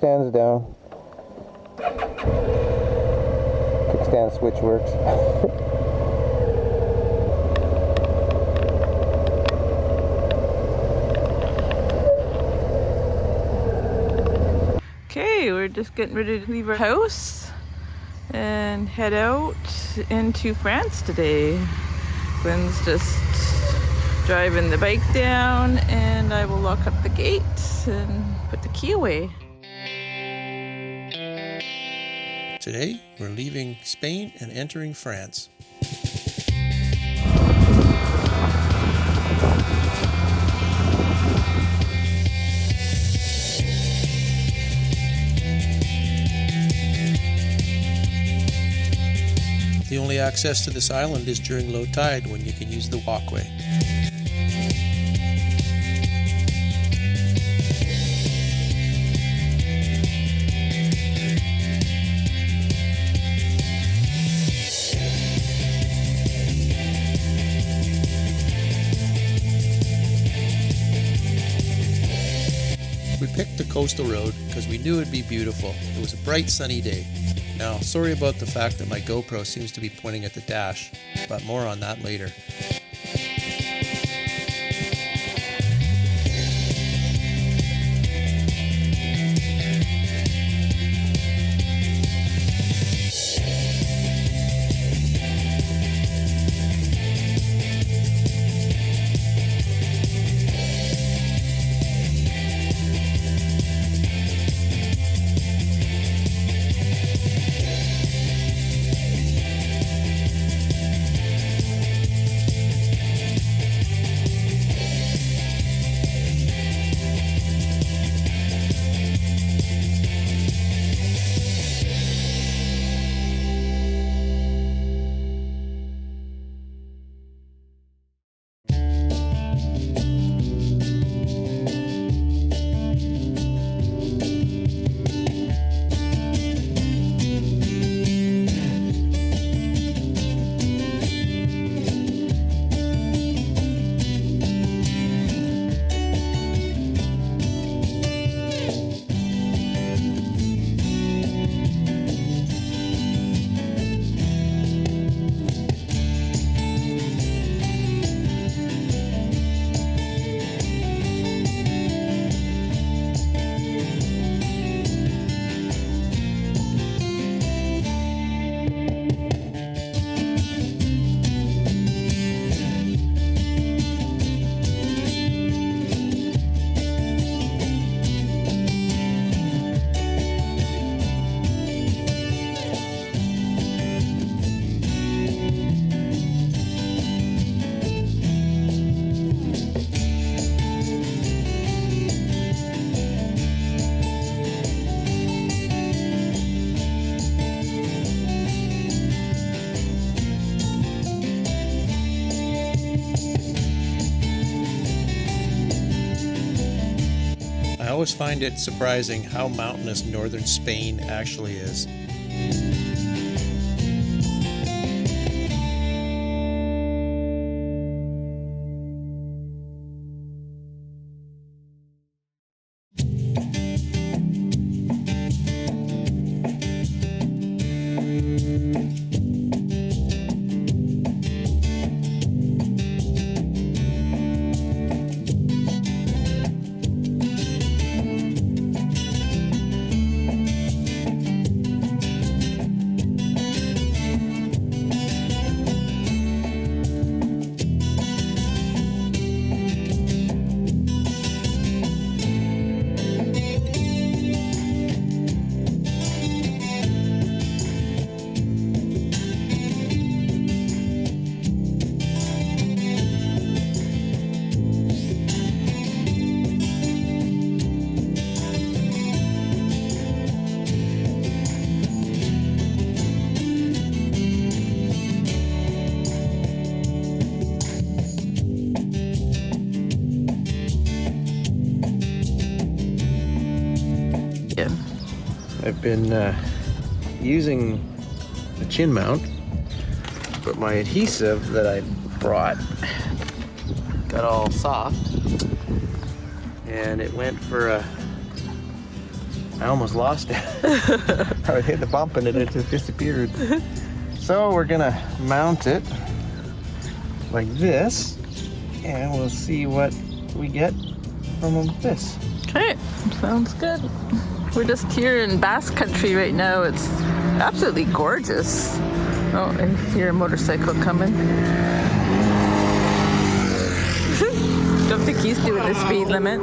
kickstand's down. Kickstand switch works. Okay, we're just getting ready to leave our house and head out into France today. Gwen's just driving the bike down, and I will lock up the gate and put the key away. Today, we're leaving Spain and entering France. The only access to this island is during low tide, when you can use the walkway. We picked the coastal road because we knew it'd be beautiful. It was a bright, sunny day. Now, sorry about the fact that my GoPro seems to be pointing at the dash, but more on that later. I always find it surprising how mountainous northern Spain actually is. I've been using a chin mount, but my adhesive that I brought got all soft, and it went for a I almost lost it. I would hit the bump and it just disappeared. So we're gonna mount it like this, and we'll see what we get from this. Okay, sounds good. We're just here in Basque Country right now. It's absolutely gorgeous. Oh, I hear a motorcycle coming. Don't think he's doing the speed limit.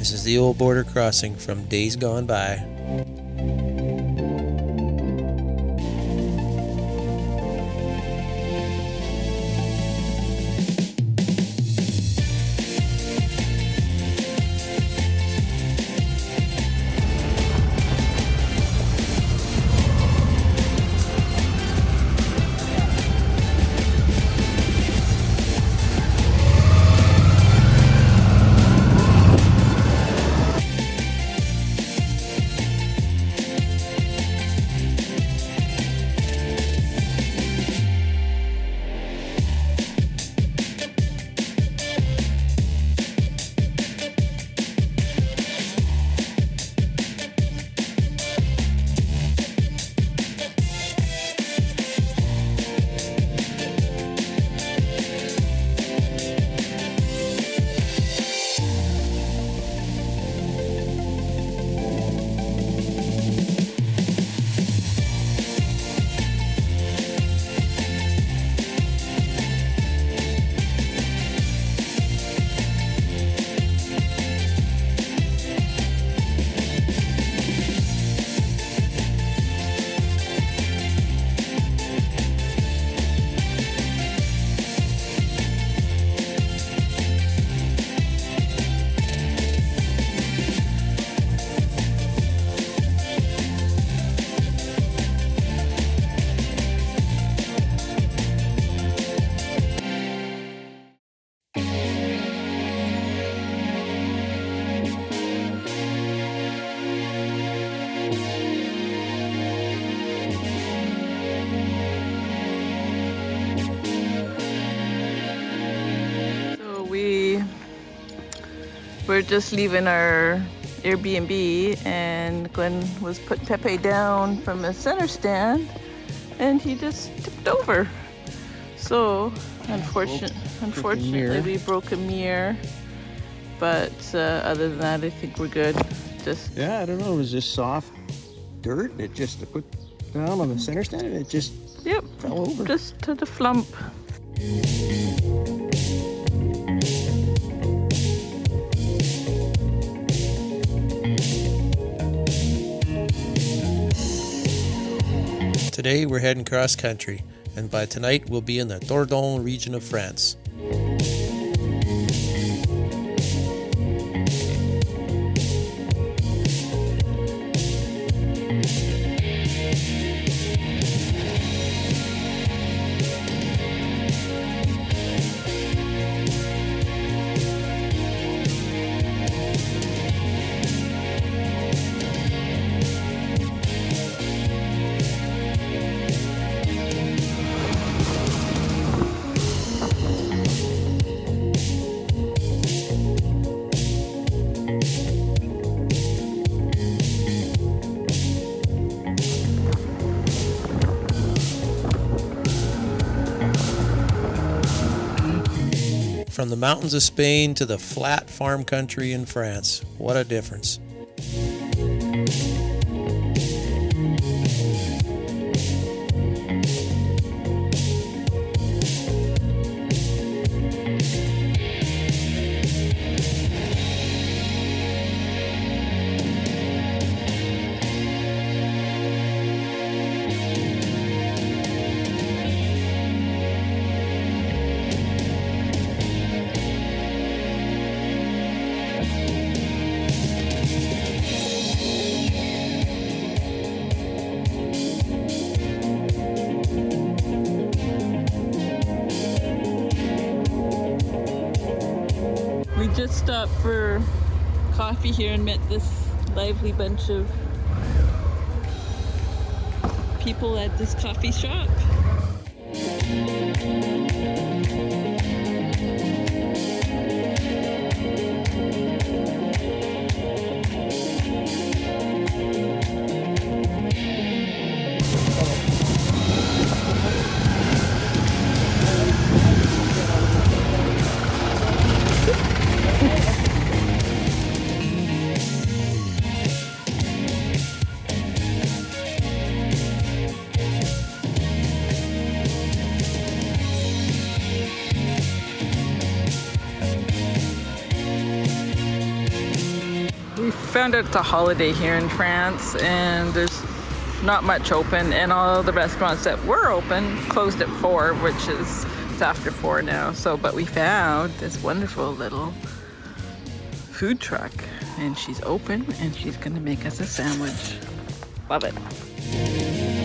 This is the old border crossing from days gone by. We're just leaving our Airbnb, and Glenn was putting Pepe down from a center stand, and he just tipped over. So unfortunately, we broke a mirror. But other than that, I think we're good. Just Yeah, I don't know. It was just soft dirt. It just put down on the center stand, and it just fell over. Just to the flump. Today we're heading cross country, and by tonight we'll be in the Dordogne region of France. From the mountains of Spain to the flat farm country in France, what a difference. We just stopped for coffee here and met this lively bunch of people at this coffee shop. We found out it's a holiday here in France, and there's not much open, and all the restaurants that were open closed at 4, which is, it's after 4 now. So, but we found this wonderful little food truck, and she's open, and she's gonna make us a sandwich. Love it.